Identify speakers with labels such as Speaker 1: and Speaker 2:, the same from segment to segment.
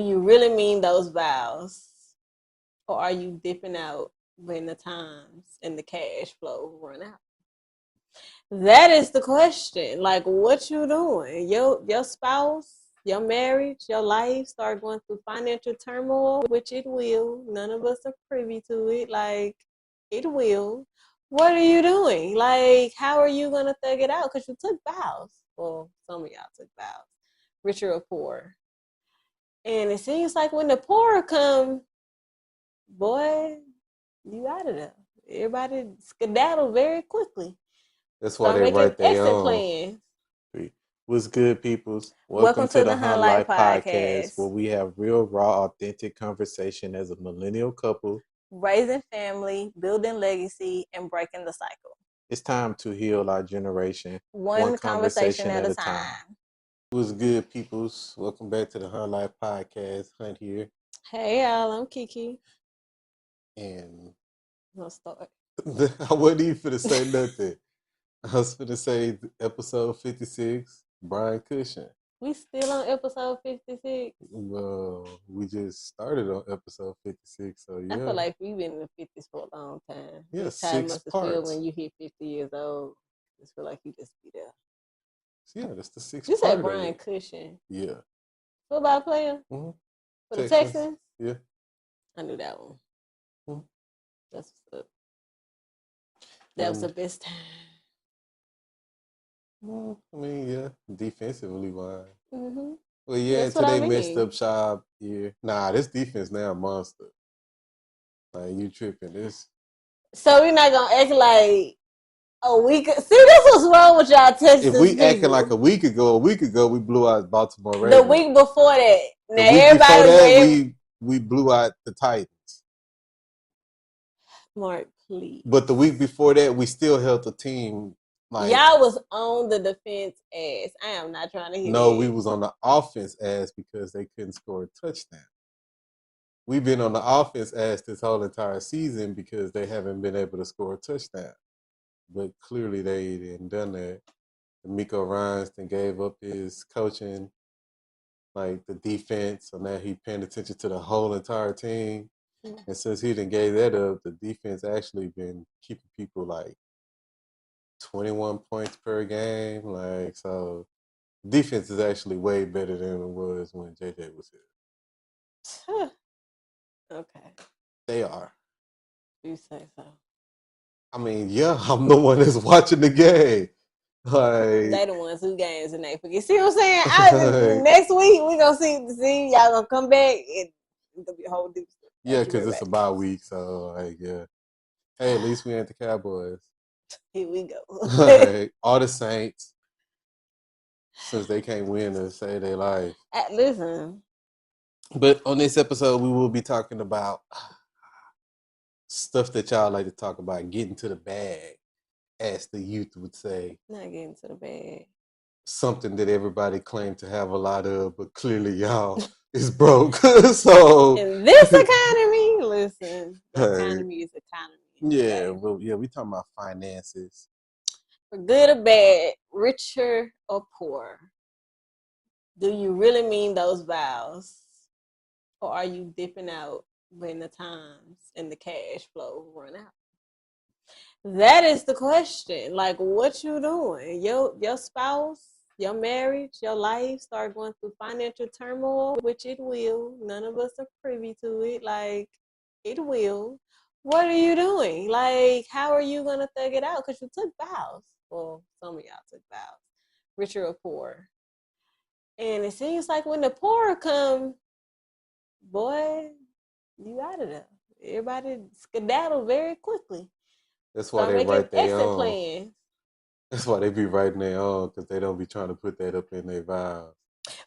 Speaker 1: Do you really mean those vows? Or are you dipping out when the times and the cash flow run out? That is the question. Like, what you doing? Your spouse, your marriage, your life start going through financial turmoil, which it will. None of us are privy to it. Like, it will. What are you doing? Like, how are you gonna thug it out? Because you took vows. Well, some of y'all took vows, richer or poor. And it seems like when the poor come, boy, you out of there. Everybody skedaddle very quickly.
Speaker 2: That's why
Speaker 1: Start
Speaker 2: they
Speaker 1: making
Speaker 2: write their
Speaker 1: exit
Speaker 2: own.
Speaker 1: plans.
Speaker 2: What's good, peoples? Welcome
Speaker 1: Welcome
Speaker 2: to
Speaker 1: to
Speaker 2: the
Speaker 1: the Hunt
Speaker 2: Hunt
Speaker 1: Life
Speaker 2: Life Podcast,
Speaker 1: Podcast.
Speaker 2: where we have real, raw, authentic conversation as a millennial couple.
Speaker 1: Raising family, building legacy, and breaking the cycle.
Speaker 2: It's time to heal our generation,
Speaker 1: One conversation at a time.
Speaker 2: What's good, peoples? Welcome back to the Hunt Life Podcast. Hunt here.
Speaker 1: Hey, y'all, I'm Kiki.
Speaker 2: And
Speaker 1: Let's start.
Speaker 2: I wasn't even finna say nothing. I was finna say episode 56, Brian Cushion.
Speaker 1: We still on episode 56.
Speaker 2: Well, we just started on episode 56, so yeah.
Speaker 1: I feel like we've been in the 50s for a long time.
Speaker 2: Yeah,
Speaker 1: This time
Speaker 2: 6
Speaker 1: must
Speaker 2: parts.
Speaker 1: feel when you hit 50 years old. I just feel like you just be there.
Speaker 2: Yeah, that's the 6th
Speaker 1: You
Speaker 2: part.
Speaker 1: said Brian Cushion.
Speaker 2: Yeah.
Speaker 1: Football player?
Speaker 2: Mm-hmm.
Speaker 1: For the Texans?
Speaker 2: Yeah.
Speaker 1: I knew that one.
Speaker 2: Mm-hmm.
Speaker 1: That's what's up. That was the best time.
Speaker 2: Well, I mean, yeah, defensively wise.
Speaker 1: Mm-hmm.
Speaker 2: Well, yeah,
Speaker 1: That's
Speaker 2: until
Speaker 1: what I
Speaker 2: they messed
Speaker 1: mean.
Speaker 2: up shop here. Nah, this defense now a monster. Like, you tripping. This.
Speaker 1: So we're not gonna act like a week. See, this was wrong with y'all Texas
Speaker 2: If we
Speaker 1: people.
Speaker 2: acting like a week ago we blew out Baltimore Ravens.
Speaker 1: The week before that. Now
Speaker 2: the week
Speaker 1: everybody
Speaker 2: before that, we blew out the Titans.
Speaker 1: Mark, please.
Speaker 2: But the week before that, we still held the team.
Speaker 1: Like, y'all was on the defense ass. I am not trying to hear
Speaker 2: No,
Speaker 1: that.
Speaker 2: we was on the offense ass because they couldn't score a touchdown. We've been on the offense ass this whole entire season because they haven't been able to score a touchdown. But clearly they didn't done that. Miko Ryans then gave up his coaching, like the defense, so now he paying attention to the whole entire team. Mm-hmm. And since he didn't gave that up, the defense actually been keeping people like 21 points per game. Like, so defense is actually way better than it was when JJ was here.
Speaker 1: Okay.
Speaker 2: They are.
Speaker 1: You say so.
Speaker 2: I mean, yeah, I'm the one that's watching the game. Like,
Speaker 1: they the ones who games and they forget. See what I'm saying? Next week we gonna see y'all gonna come back and it's gonna be a whole different.
Speaker 2: Yeah, because it's a bye week, so like, yeah. Hey, at least we ain't the Cowboys.
Speaker 1: Here we go.
Speaker 2: Like, all the Saints, since they can't win to save their life.
Speaker 1: Listen.
Speaker 2: But on this episode, we will be talking about stuff that y'all like to talk about, getting to the bag, as the youth would say.
Speaker 1: Not getting to the bag.
Speaker 2: Something that everybody claimed to have a lot of, but clearly y'all is broke. So
Speaker 1: in this economy, listen, the economy is economy.
Speaker 2: Yeah, okay? Well, yeah, we talking about finances.
Speaker 1: For good or bad, richer or poor, do you really mean those vows? Or are you dipping out when the times and the cash flow run out? That is the question. Like, what you doing? Your spouse, your marriage, your life start going through financial turmoil, which it will. None of us are privy to it. Like, it will. What are you doing? Like, how are you gonna thug it out? Because you took vows. Well, some of y'all took vows, richer or poor. And it seems like when the poor come, boy, you out of there. Everybody skedaddle very quickly.
Speaker 2: That's why they write their own plans. That's why they be writing their own, because they don't be trying to put that up in their vows.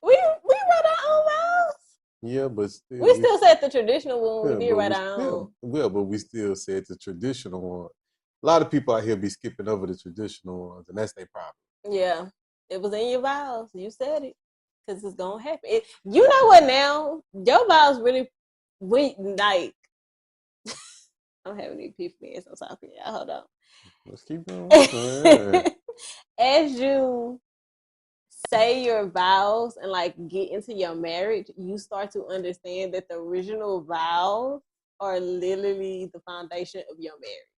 Speaker 1: We write our own vows.
Speaker 2: Yeah, but still,
Speaker 1: we still said the traditional one. Yeah, we did write our own.
Speaker 2: Well, but we still said the traditional one. A lot of people out here be skipping over the traditional ones, and that's their problem.
Speaker 1: Yeah, it was in your vows. You said it, because it's gonna happen. You know what? Now your vows really, like. I'm having an epiphany as I'm talking. Y'all, hold on.
Speaker 2: Let's keep going.
Speaker 1: As you say your vows and like get into your marriage, you start to understand that the original vows are literally the foundation of your marriage.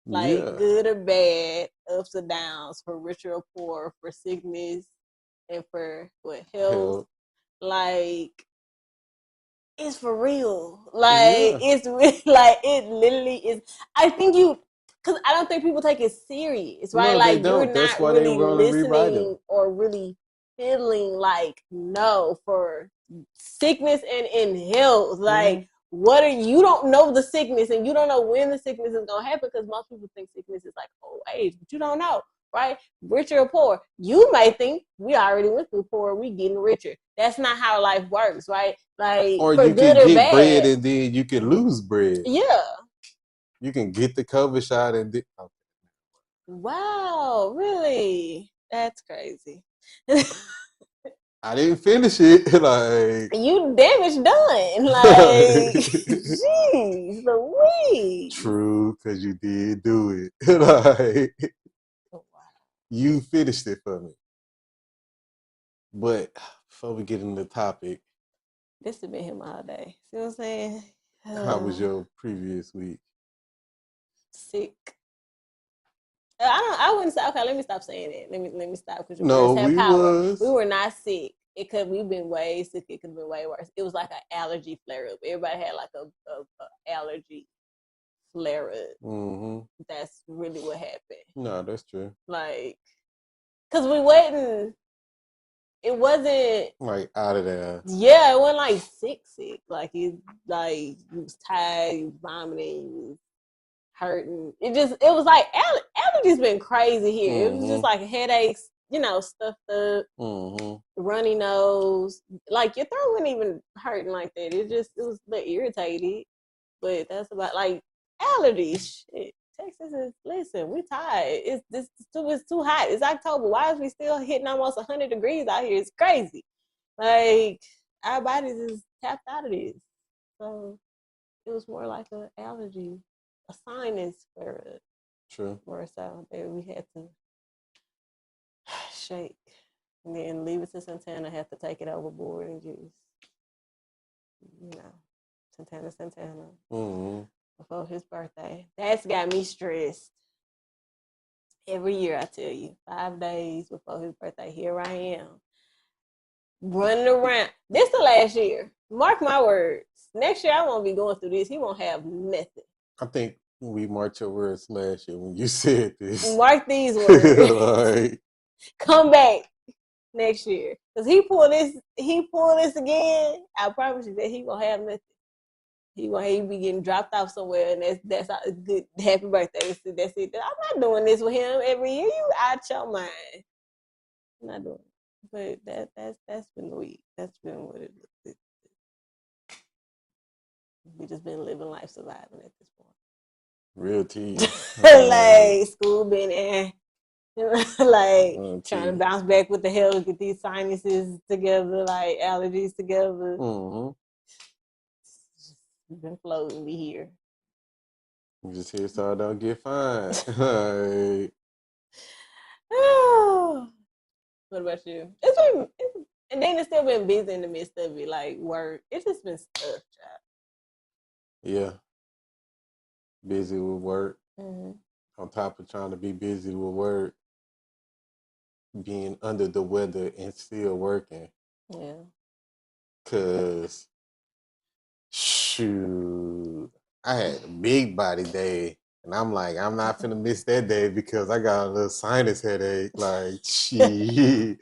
Speaker 1: Like good or bad, ups or downs, for richer or poor, for sickness and for what health. Like it's for real. Like it's like it literally is. I think because I don't think people take it serious, right?
Speaker 2: No,
Speaker 1: like
Speaker 2: they don't.
Speaker 1: you're
Speaker 2: That's
Speaker 1: not
Speaker 2: why they
Speaker 1: really
Speaker 2: want to rewrite them.
Speaker 1: listening or really feeling like no for sickness and in health. Like what are you don't know the sickness and you don't know when the sickness is gonna happen because most people think sickness is like old age, but you don't know. Right, richer or poor. You may think we already went through poor, we getting richer. That's not how life works, right? Like
Speaker 2: Or
Speaker 1: for
Speaker 2: you
Speaker 1: good
Speaker 2: can
Speaker 1: or
Speaker 2: get bread
Speaker 1: bad.
Speaker 2: and then you can lose bread.
Speaker 1: Yeah.
Speaker 2: You can get the COVID shot and
Speaker 1: Wow, really? That's crazy.
Speaker 2: I didn't finish it. Like
Speaker 1: you damage done. Like, jeez, Louise.
Speaker 2: true, because you did do it. Like you finished it for me. But before we get into the topic,
Speaker 1: this has been him all day. See what I'm saying?
Speaker 2: how was your previous week?
Speaker 1: Sick. I wouldn't say. Okay, let me stop saying it. Let me stop because your
Speaker 2: No,
Speaker 1: words have
Speaker 2: we
Speaker 1: power.
Speaker 2: was.
Speaker 1: We were not sick. It could we've been way sick. It could have been way worse. It was like an allergy flare up. Everybody had like a allergy flare up. That's really what happened.
Speaker 2: No, that's true.
Speaker 1: Like, cause we wasn't. It wasn't
Speaker 2: like out of there.
Speaker 1: Yeah, it wasn't like sick. Like you was tired, you was vomiting, you was hurting. It was like allergies been crazy here. It was just like headaches, stuffed up, runny nose. Like your throat wasn't even hurting like that. It was a little irritated. But that's about like allergies. Shit. Texas is listen, we tired. It's too hot. It's October. Why is we still hitting almost 100 degrees out here? It's crazy. Like our bodies is tapped out of this. So it was more like an allergy, a sinus for it.
Speaker 2: True.
Speaker 1: More so that we had to shake and then leave it to Santana, have to take it overboard and just, Santana. Before his birthday. That's got me stressed. Every year I tell you, 5 days before his birthday, here I am. Running around. This the last year. Mark my words. Next year I won't be going through this. He won't have nothing.
Speaker 2: I think we marked your words last year when you said this.
Speaker 1: Mark these words. Like, come back next year. Because he pull this again, I promise you that he won't have nothing. He be getting dropped off somewhere, and that's a good happy birthday. That's it. I'm not doing this with him every year. You out your mind. I'm not doing it. But that's been the week. That's been what it is. We just been living life surviving at this point.
Speaker 2: Real tea.
Speaker 1: Like school been like trying to bounce back with the hell, get these sinuses together, like allergies together. Been floating, we here.
Speaker 2: I'm just here so I don't get fined.
Speaker 1: What about you? And then it's still been busy in the midst of it, like work. It's just been stuff, child.
Speaker 2: Yeah. Busy with work. On top of trying to be busy with work, being under the weather and still working. Yeah. Cause shoot, I had a big body day. And I'm like, I'm not finna miss that day because I got a little sinus headache. Like, shit.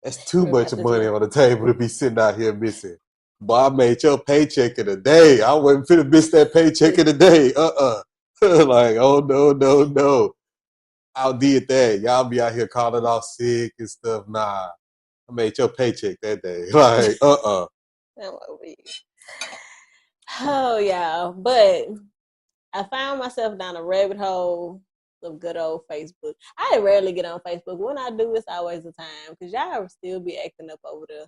Speaker 2: That's too much money on the table to be sitting out here missing. But I made your paycheck in a day. I wasn't finna miss that paycheck in a day. Like, oh no. I did that. Y'all be out here calling off sick and stuff. Nah. I made your paycheck that day. Like,
Speaker 1: Oh yeah. But I found myself down a rabbit hole of good old Facebook. I rarely get on Facebook. When I do, it's always a time because y'all still be acting up over there.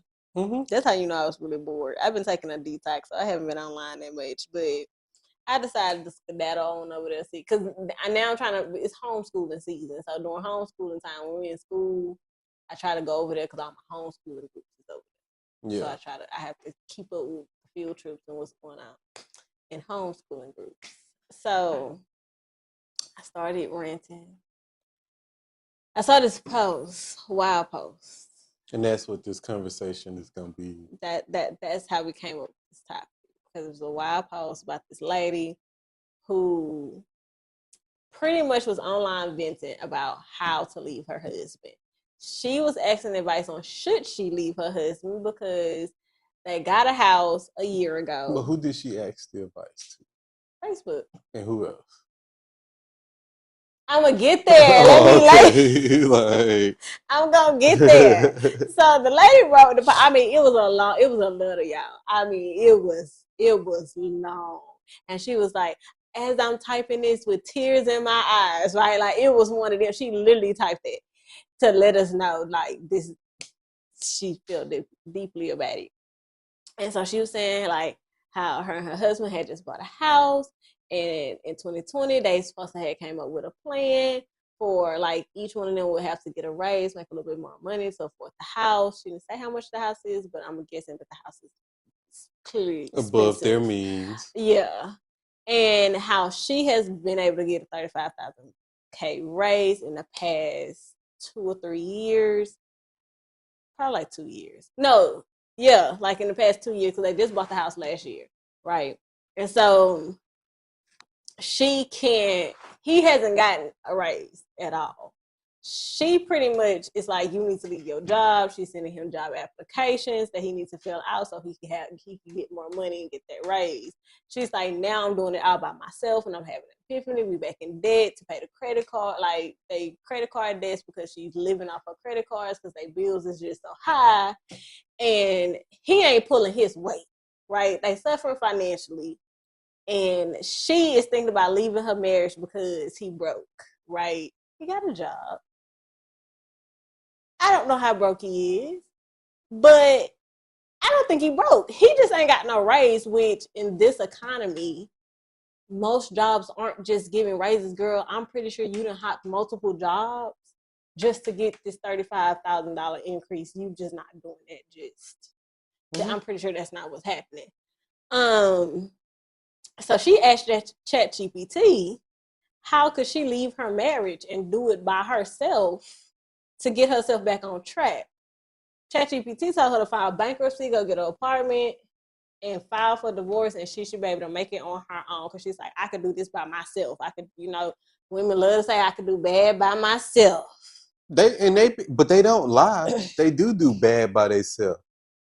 Speaker 1: That's how you know I was really bored. I've been taking a detox, so I haven't been online that much. But I decided to skedaddle on over there, see, because now I'm trying to. It's homeschooling season, so during homeschooling time, when we're in school, I try to go over there because all my homeschooling groups is over there.
Speaker 2: Yeah.
Speaker 1: So I have to keep up with the field trips and what's going on in homeschooling groups. So I started renting. I saw this post, wild post.
Speaker 2: And that's what this conversation is gonna be.
Speaker 1: That's how we came up with this topic. Because it was a wild post about this lady who pretty much was online venting about how to leave her husband. She was asking advice on should she leave her husband because they got a house a year ago.
Speaker 2: But who did she ask the advice to?
Speaker 1: Facebook.
Speaker 2: And who else?
Speaker 1: I'm gonna get there. Let me
Speaker 2: like
Speaker 1: I'm gonna get there. So the lady wrote the. I mean, it was a letter, y'all. I mean, it was long, and she was like, as I'm typing this with tears in my eyes, right? Like it was one of them. She literally typed it to let us know, like this. She felt deeply about it, and so she was saying like how her and her husband had just bought a house, and in 2020 they supposed to have came up with a plan for like each one of them would have to get a raise, make a little bit more money. So for the house, she didn't say how much the house is, but I'm guessing that the house is clearly expensive.
Speaker 2: Above their means.
Speaker 1: Yeah. And how she has been able to get a 35,000K raise in the past 2 or 3 years. Probably like 2 years. No, yeah, like in the past 2 years, because they just bought the house last year, right? And so he hasn't gotten a raise at all. She pretty much is like, you need to leave your job. She's sending him job applications that he needs to fill out so he can get more money and get that raise. She's like, now I'm doing it all by myself and I'm having an epiphany. We back in debt to pay the credit card, like they credit card debts because she's living off her credit cards because their bills is just so high. And he ain't pulling his weight, right? They suffer financially. And she is thinking about leaving her marriage because he broke, right? He got a job. I don't know how broke he is, but I don't think he broke. He just ain't got no raise, which in this economy, most jobs aren't just giving raises, girl. I'm pretty sure you done hopped multiple jobs just to get this $35,000 increase. You just not doing that just. Mm-hmm. I'm pretty sure that's not what's happening. So she asked ChatGPT, how could she leave her marriage and do it by herself to get herself back on track? ChatGPT told her to file bankruptcy, go get an apartment, and file for divorce, and she should be able to make it on her own. Because she's like, I could do this by myself. I could, women love to say I could do bad by myself.
Speaker 2: But they don't lie. They do bad by themselves.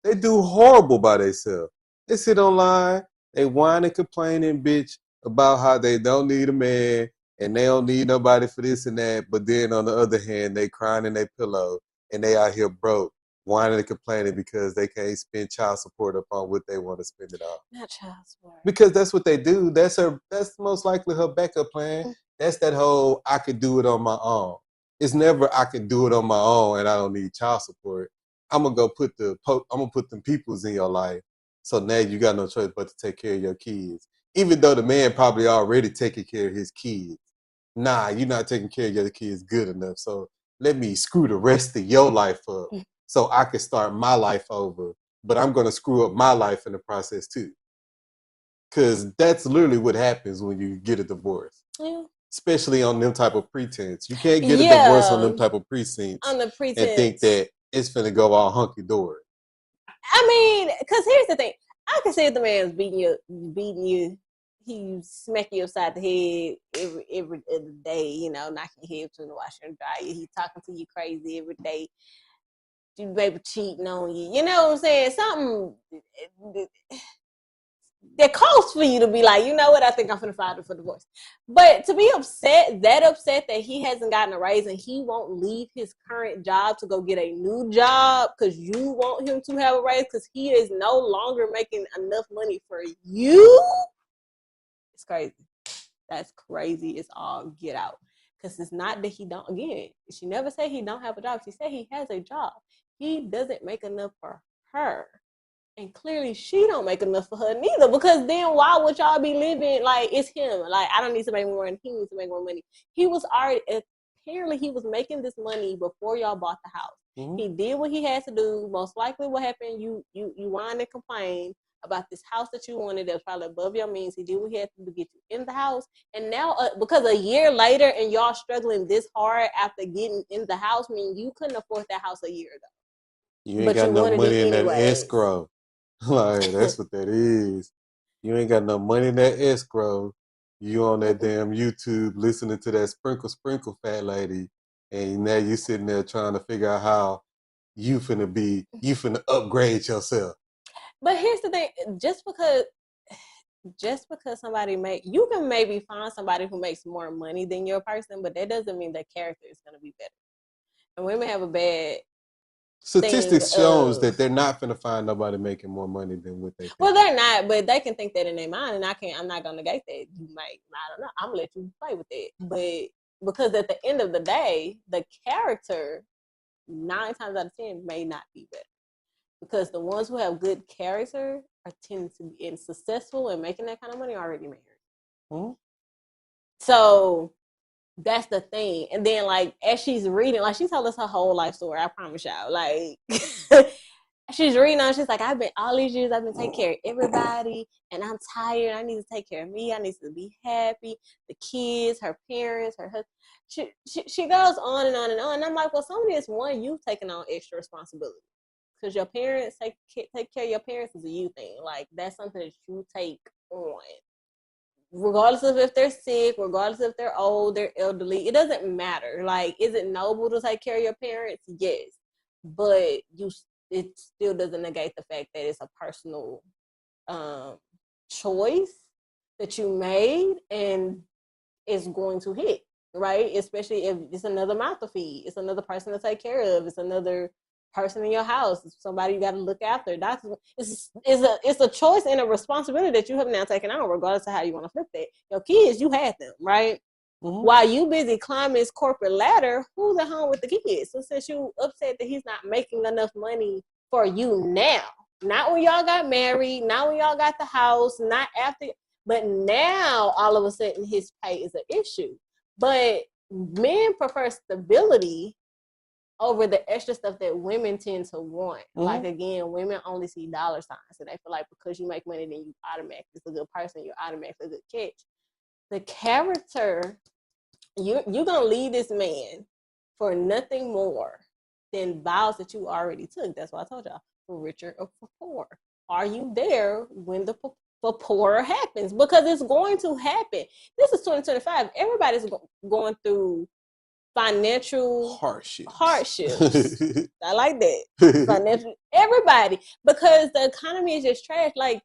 Speaker 2: They do horrible by themselves. They sit online, they whine and complain and bitch about how they don't need a man and they don't need nobody for this and that. But then on the other hand, they crying in their pillow and they out here broke, whining and complaining because they can't spend child support upon what they want to spend it on.
Speaker 1: Not child support.
Speaker 2: Because that's what they do. That's most likely her backup plan. That's that whole I could do it on my own. It's never I can do it on my own and I don't need child support. I'm gonna put them peoples in your life. So now you got no choice but to take care of your kids. Even though the man probably already taking care of his kids. Nah, you're not taking care of your kids good enough. So let me screw the rest of your life up so I can start my life over. But I'm gonna screw up my life in the process too. Cause that's literally what happens when you get a divorce. Yeah. Especially on them type of pretense. You can't get a divorce on them type of pretense.
Speaker 1: On the pretense.
Speaker 2: And think that it's finna go all hunky-dory.
Speaker 1: I mean, because here's the thing. I can see if the man's beating you, he smack you upside the head every other day, knocking your head between the washer and dryer. He talking to you crazy every day. You baby cheating on you. You know what I'm saying? Something that calls for you to be like, you know what, I think I'm finna file for divorce. But to be upset that he hasn't gotten a raise and he won't leave his current job to go get a new job because you want him to have a raise because he is no longer making enough money for you. It's crazy. That's crazy. It's all get out. Because it's not that he don't, again, she never said he don't have a job. She said he has a job. He doesn't make enough for her. And clearly she don't make enough for her neither, because then why would y'all be living like it's him? Like, I don't need to make more money. He needs to make more money. He was already apparently he was making this money before y'all bought the house.
Speaker 2: Mm-hmm.
Speaker 1: He did what he had to do. Most likely what happened, you whined and complained about this house that you wanted that's probably above your means. He did what he had to do to get you in the house. And now, because a year later and y'all struggling this hard after getting in the house, mean you couldn't afford that house a year ago.
Speaker 2: You ain't
Speaker 1: But
Speaker 2: got
Speaker 1: you
Speaker 2: no
Speaker 1: wanted it
Speaker 2: money in that
Speaker 1: anyways.
Speaker 2: escrow. Like, that's what that is. You ain't got no money in that escrow. You on that damn YouTube listening to that sprinkle fat lady, and now you sitting there trying to figure out how you finna upgrade yourself.
Speaker 1: But here's the thing, just because somebody you can maybe find somebody who makes more money than your person, but that doesn't mean their character is going to be better. And women have a bad thing
Speaker 2: Statistics shows
Speaker 1: of,
Speaker 2: that they're not finna find nobody making more money than what they think.
Speaker 1: well, they're not, but they can think that in their mind, and I'm not gonna negate that. You might, I don't know, I'm gonna let you play with it. But because at the end of the day, the character 9 times out of 10 may not be better. Because the ones who have good character are tending to be successful and making that kind of money already married.
Speaker 2: Mm-hmm.
Speaker 1: So that's the thing. And then, like, as she's reading, like, she told us her whole life story. I promise y'all. Like, she's reading on. She's like, I've been all these years. I've been taking care of everybody, and I'm tired. I need to take care of me. I need to be happy. The kids, her parents, her husband. She goes on and on and on. And I'm like, well, some of this one, you've taken on extra responsibility because your parents take care of your parents is a you thing. Like, that's something that you take on. Regardless of if they're sick, regardless if they're old, they're elderly, it doesn't matter. Like, is it noble to take care of your parents? Yes, but it still doesn't negate the fact that it's a personal choice that you made, and it's going to hit, right? Especially if it's another mouth to feed, it's another person to take care of, it's another person in your house, it's somebody you got to look after. It's a choice and a responsibility that you have now taken on, regardless of how you want to flip that. Your kids, you had them, right? Mm-hmm. While you busy climbing this corporate ladder, who's at home with the kids? So since you upset that he's not making enough money for you now, not when y'all got married, not when y'all got the house, not after, but now all of a sudden his pay is an issue. But men prefer stability over the extra stuff that women tend to want. Mm-hmm. Like, again, women only see dollar signs, and they feel like because you make money, then you automatically a good person, you're automatically a good catch. The character, you're gonna leave this man for nothing more than vows that you already took. That's why I told y'all, for richer or for poor. Are you there when the for poorer happens? Because it's going to happen. This is 2025. Everybody's going through financial hardships. I like that. Financial, everybody, because the economy is just trash. Like,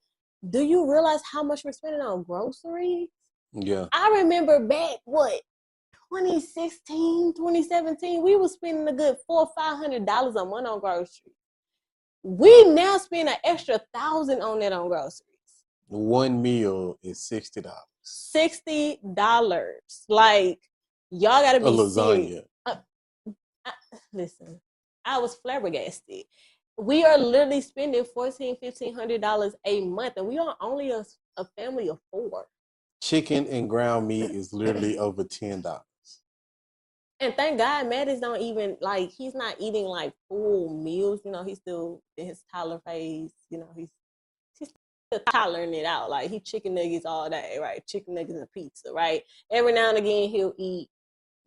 Speaker 1: do you realize how much we're spending on groceries?
Speaker 2: Yeah.
Speaker 1: I remember back, 2016, 2017, we were spending a good $400 or $500 a month on groceries. We now spend an extra $1,000 on that on groceries.
Speaker 2: One meal is $60.
Speaker 1: $60. Like, y'all gotta be a lasagna. Listen, I was flabbergasted. We are literally spending $1,400, $1,500 a month, and we are only a family of 4.
Speaker 2: Chicken and ground meat is literally over $10.
Speaker 1: And thank God, Matt is not even, like, he's not eating like full meals. You know, he's still in his toddler phase. You know, he's still toddling it out. Like, he chicken nuggets all day, right? Chicken nuggets and pizza, right? Every now and again, he'll eat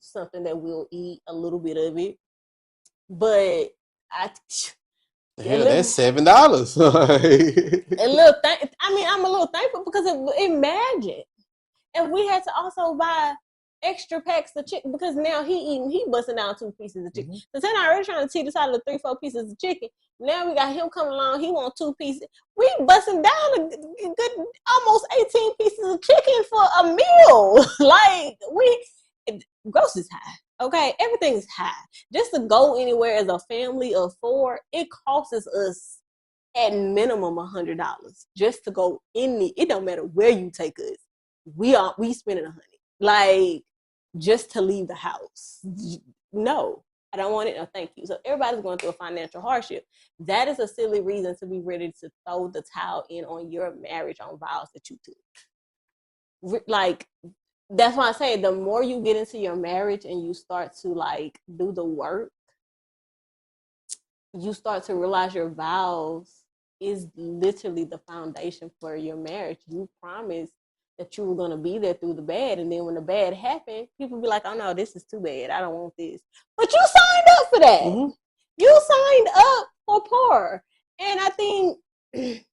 Speaker 1: something that we'll eat a little bit of it. But
Speaker 2: that's $7.
Speaker 1: I'm a little thankful because imagine if we had to also buy extra packs of chicken, because now he busting down 2 pieces of chicken. Mm-hmm. So then I already trying to teeter out of the 3-4 pieces of chicken. Now we got him coming along. He want 2 pieces. We busting down a good almost 18 pieces of chicken for a meal. Like, groceries high. Okay, everything is high. Just to go anywhere as a family of 4, it costs us at minimum $100 just to go it don't matter where you take us. We spending $100, like, just to leave the house. No, I don't want it. No, thank you. So everybody's going through a financial hardship. That is a silly reason to be ready to throw the towel in on your marriage on vows that you took. Like, that's why I say the more you get into your marriage and you start to like do the work, you start to realize your vows is literally the foundation for your marriage. You promised that you were going to be there through the bad, and then when the bad happened, people be like, "Oh no, this is too bad. I don't want this." But you signed up for that.
Speaker 2: Mm-hmm.
Speaker 1: You signed up for poor, and I think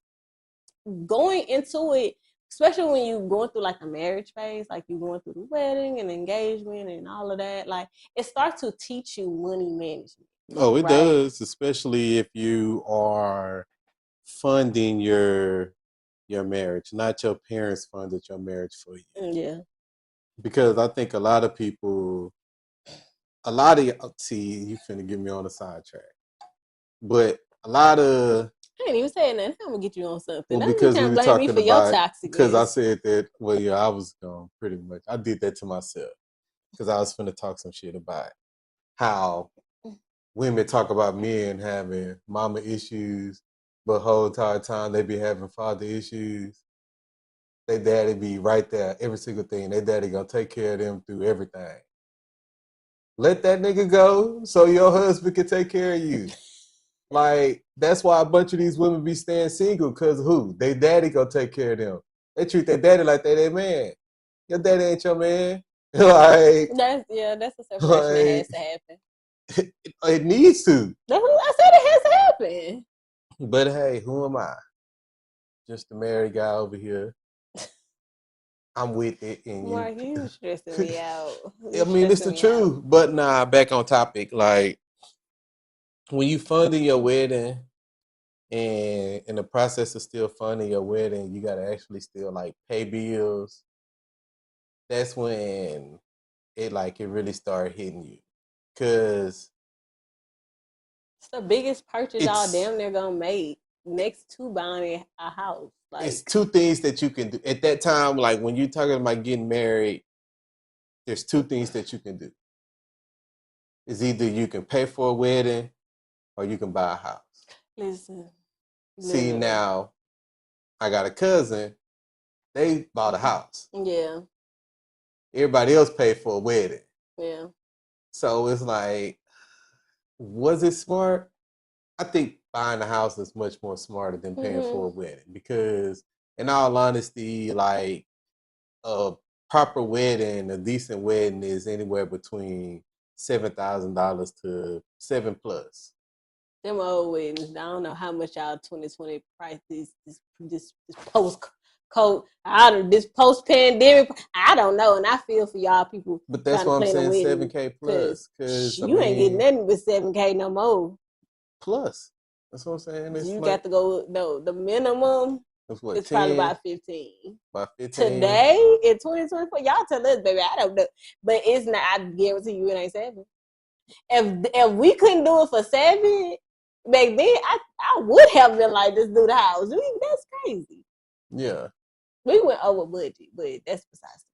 Speaker 1: going into it, especially when you're going through like a marriage phase, like you're going through the wedding and engagement and all of that, like it starts to teach you money management.
Speaker 2: Oh, it
Speaker 1: Right.
Speaker 2: does, especially if you are funding your marriage, not your parents funded your marriage for you.
Speaker 1: Yeah.
Speaker 2: Because I think a lot of people, a lot of see, you finna get me on a sidetrack, but a lot of
Speaker 1: I ain't even saying that. I'm gonna get you on something.
Speaker 2: well,
Speaker 1: Don't be
Speaker 2: because we
Speaker 1: trying to
Speaker 2: were
Speaker 1: blame me
Speaker 2: talking
Speaker 1: for your
Speaker 2: about because I
Speaker 1: toxicness.
Speaker 2: said that. Well, yeah, I was going pretty much. I did that to myself because I was finna talk some shit about how women talk about men having mama issues, but whole entire time they be having father issues. Their daddy be right there, every single thing. Their daddy gonna take care of them through everything. Let that nigga go so your husband can take care of you. Like, that's why a bunch of these women be staying single, because who? They daddy gonna take care of them. They treat their daddy like they their man. Your daddy ain't your man. like,
Speaker 1: That's a separation that has
Speaker 2: like
Speaker 1: to happen.
Speaker 2: it needs to.
Speaker 1: That's what I said. It has to happen.
Speaker 2: But hey, who am I? Just a married guy over here. I'm with it, and you.
Speaker 1: Mark, you stressing me out.
Speaker 2: I
Speaker 1: You
Speaker 2: mean, it's
Speaker 1: stressing
Speaker 2: the
Speaker 1: me out.
Speaker 2: truth. But nah, back on topic. Like, when you funding your wedding, and in the process of still funding your wedding, you gotta actually still like pay bills. That's when it really started hitting you, cause
Speaker 1: It's the biggest purchase y'all
Speaker 2: it's
Speaker 1: damn near gonna make next to buying a house.
Speaker 2: it's
Speaker 1: Like,
Speaker 2: two things that you can do at that time. Like when you're talking about getting married, there's two things that you can do. It's either you can pay for a wedding or you can buy a house.
Speaker 1: listen,
Speaker 2: See,
Speaker 1: literally.
Speaker 2: now I got a cousin. They bought a house.
Speaker 1: Yeah,
Speaker 2: Everybody else paid for a wedding.
Speaker 1: yeah.
Speaker 2: So it's like, was it smart? I think buying a house is much more smarter than paying
Speaker 1: Mm-hmm.
Speaker 2: for a wedding because, in all honesty, like a proper wedding, a decent wedding is anywhere between $7,000 to seven plus.
Speaker 1: Them old weddings. I don't know how much y'all 2020 price this post code out of this post pandemic. I don't know, and I feel for y'all people
Speaker 2: But that's
Speaker 1: trying to
Speaker 2: why I'm
Speaker 1: plan a
Speaker 2: saying
Speaker 1: wedding
Speaker 2: 7K
Speaker 1: because
Speaker 2: plus, because I
Speaker 1: you ain't getting
Speaker 2: mean,
Speaker 1: nothing with 7K no more.
Speaker 2: plus. That's what I'm saying. It's
Speaker 1: You
Speaker 2: like
Speaker 1: got to go. No, the minimum
Speaker 2: it's what
Speaker 1: is probably
Speaker 2: 10,
Speaker 1: about 15.
Speaker 2: by 15.
Speaker 1: Today in 2024, y'all tell us, baby. I don't know, but it's not. I guarantee you, it ain't 7. If we couldn't do it for 7 back then, I would have been like, just do the house. That's crazy.
Speaker 2: Yeah,
Speaker 1: We went over budget, but that's besides.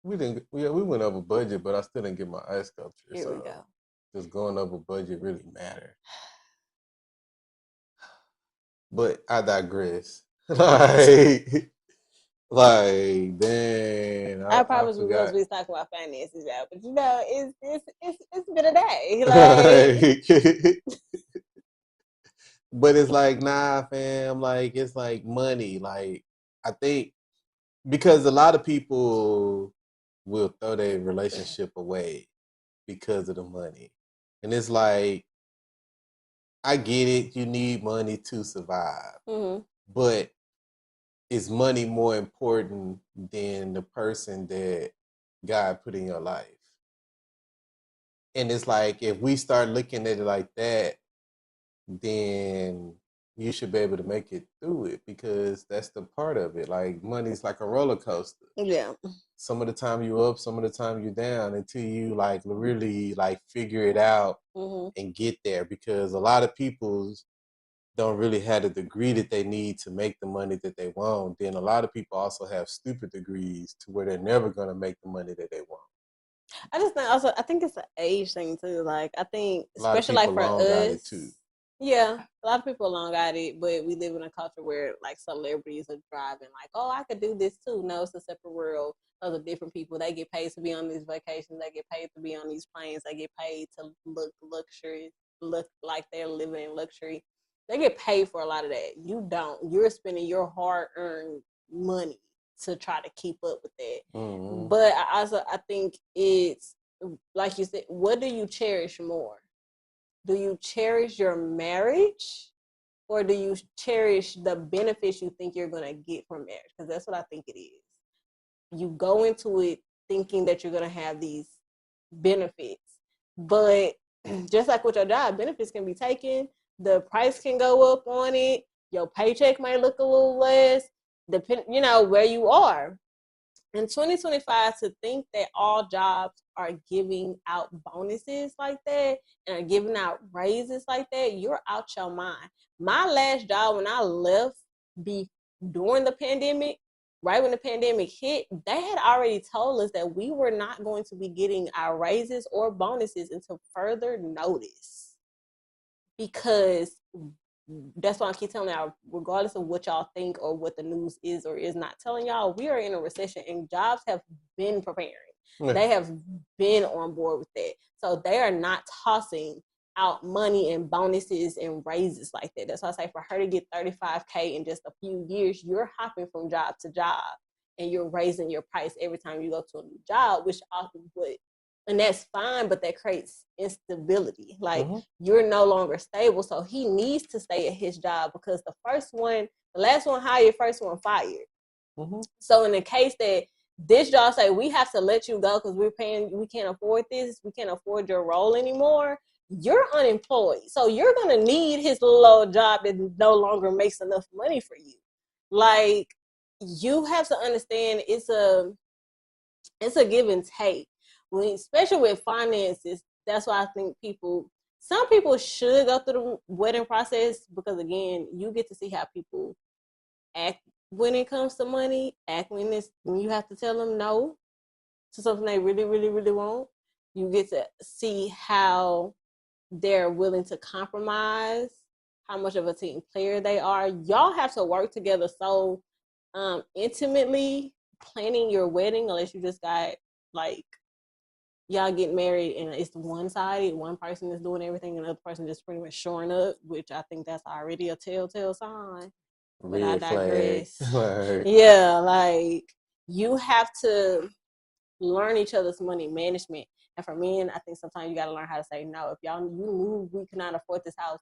Speaker 2: we didn't. Yeah, we went over budget, but I still didn't get my ice sculpture.
Speaker 1: Here we
Speaker 2: So
Speaker 1: go.
Speaker 2: just going over budget really mattered. But I digress. like, then
Speaker 1: I
Speaker 2: I
Speaker 1: promise we was
Speaker 2: forgot.
Speaker 1: be talking about finances out, but it's been a day. Like,
Speaker 2: Like, but it's like, nah, fam. Like, it's like money. Like, I think because a lot of people will throw their relationship away because of the money, and it's like, I get it. You need money to survive,
Speaker 1: mm-hmm.
Speaker 2: but is money more important than the person that God put in your life? And it's like if we start looking at it like that, then you should be able to make it through it because that's the part of it. Like money's like a roller coaster.
Speaker 1: Yeah.
Speaker 2: Some of the time you up, some of the time you down until you like really like figure it out
Speaker 1: Mm-hmm.
Speaker 2: and get there because a lot of people's don't really have the degree that they need to make the money that they want, then a lot of people also have stupid degrees to where they're never going to make the money that they want.
Speaker 1: I just think also I think it's an age thing too. Like I think
Speaker 2: A lot of
Speaker 1: especially like
Speaker 2: people
Speaker 1: for
Speaker 2: long got it
Speaker 1: us,
Speaker 2: too.
Speaker 1: Yeah, a lot of people long got it, but we live in a culture where like celebrities are driving, like, oh, I could do this too. No, it's a separate world. Those are different people. They get paid to be on these vacations. They get paid to be on these planes. They get paid to look luxury, look like they're living in luxury. They get paid for a lot of that. You don't. You're spending your hard earned money to try to keep up with that.
Speaker 2: Mm-hmm.
Speaker 1: But I also I think it's like you said. What do you cherish more? Do you cherish your marriage or do you cherish the benefits you think you're going to get from marriage? Because that's what I think it is. You go into it thinking that you're going to have these benefits, but just like with your job, benefits can be taken, the price can go up on it, your paycheck might look a little less, depend, where you are in 2025. To think that all jobs are giving out bonuses like that and are giving out raises like that, you're out your mind. My last job when I left be during the pandemic, right when the pandemic hit, they had already told us that we were not going to be getting our raises or bonuses until further notice, because that's why I keep telling y'all, regardless of what y'all think or what the news is or is not telling y'all, we are in a recession and jobs have been preparing.
Speaker 2: Yeah.
Speaker 1: They have been on board with that. So they are not tossing out money and bonuses and raises like that. That's why I say for her to get 35K in just a few years, you're hopping from job to job and you're raising your price every time you go to a new job, which often would, and that's fine, but that creates instability. Like you're no longer stable. So he needs to stay at his job because the last one hired, first one fired. So in the case that this job say we have to let you go because we can't afford this, we can't afford your role anymore, you're unemployed. So you're gonna need his little old job that no longer makes enough money for you. Like you have to understand it's a give and take. Especially with finances, that's why I think some people should go through the wedding process because again, you get to see how people act when it comes to money, act when you have to tell them no to something they really, really, really want. You get to see how they're willing to compromise, how much of a team player they are. Y'all have to work together so intimately planning your wedding, unless you just got like y'all get married and it's one sided, one person is doing everything and the other person just pretty much showing up, which I think that's already a telltale sign. But I
Speaker 2: Red flag.
Speaker 1: digress. Yeah, like you have to learn each other's money management. And for men, I think sometimes you got to learn how to say no. If y'all you knew we cannot afford this house,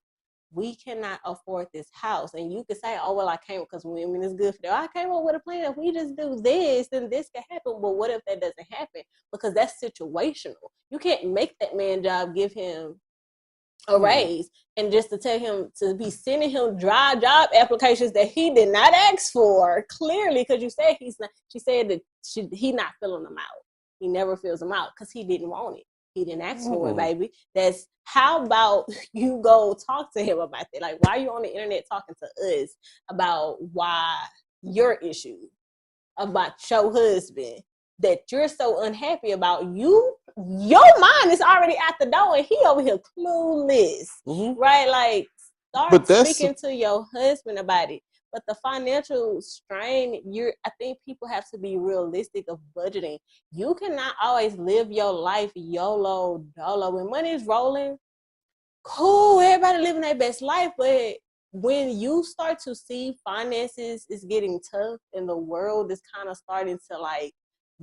Speaker 1: we cannot afford this house. And you could say, oh, well, I can't because women is good for that. I came up with a plan. If we just do this, then this can happen. But what if that doesn't happen? Because that's situational. You can't make that man job give him a raise and just to tell him to be sending him dry job applications that he did not ask for clearly because you said he's not. She said that he not filling them out. He never fills them out because he didn't want it. He didn't ask for it, baby. That's how about you go talk to him about that? Like, why are you on the internet talking to us about why your issue about your husband that you're so unhappy about? Your mind is already at the door and he over here clueless, right? Like start speaking to your husband about it. But the financial strain, I think people have to be realistic of budgeting. You cannot always live your life YOLO dolo. When money is rolling, cool, everybody living their best life, but when you start to see finances is getting tough and the world is kind of starting to like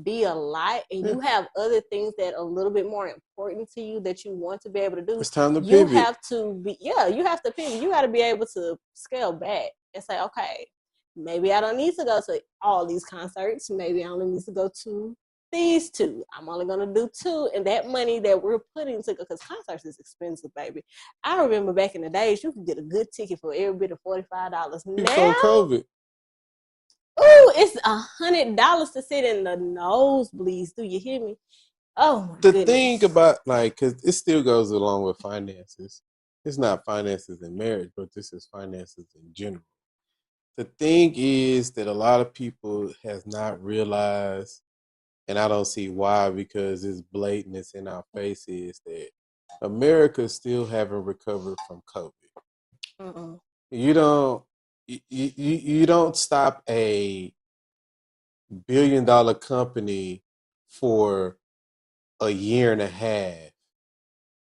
Speaker 1: be a lot and you have other things that are a little bit more important to you that you want to be able to do,
Speaker 2: it's time to
Speaker 1: you
Speaker 2: pivot.
Speaker 1: have to be you have to pivot. You got to be able to scale back and say, okay, maybe I don't need to go to all these concerts, maybe I only need to go to these two. I'm only gonna do two, and that money that we're putting to, because concerts is expensive, baby. I remember back in the days, you could get a good ticket for every bit of $45.
Speaker 2: Before
Speaker 1: Now,
Speaker 2: COVID,
Speaker 1: it's $100 to sit in the nosebleeds. Do you hear me? Oh my
Speaker 2: the
Speaker 1: goodness.
Speaker 2: thing about because it still goes along with finances. It's not finances in marriage, but this is finances in general. The thing is that a lot of people has not realized, and I don't see why, because it's blatant, it's in our faces, that America still haven't recovered from COVID.
Speaker 1: Mm-mm.
Speaker 2: You don't you don't stop a billion-dollar company for a year and a half.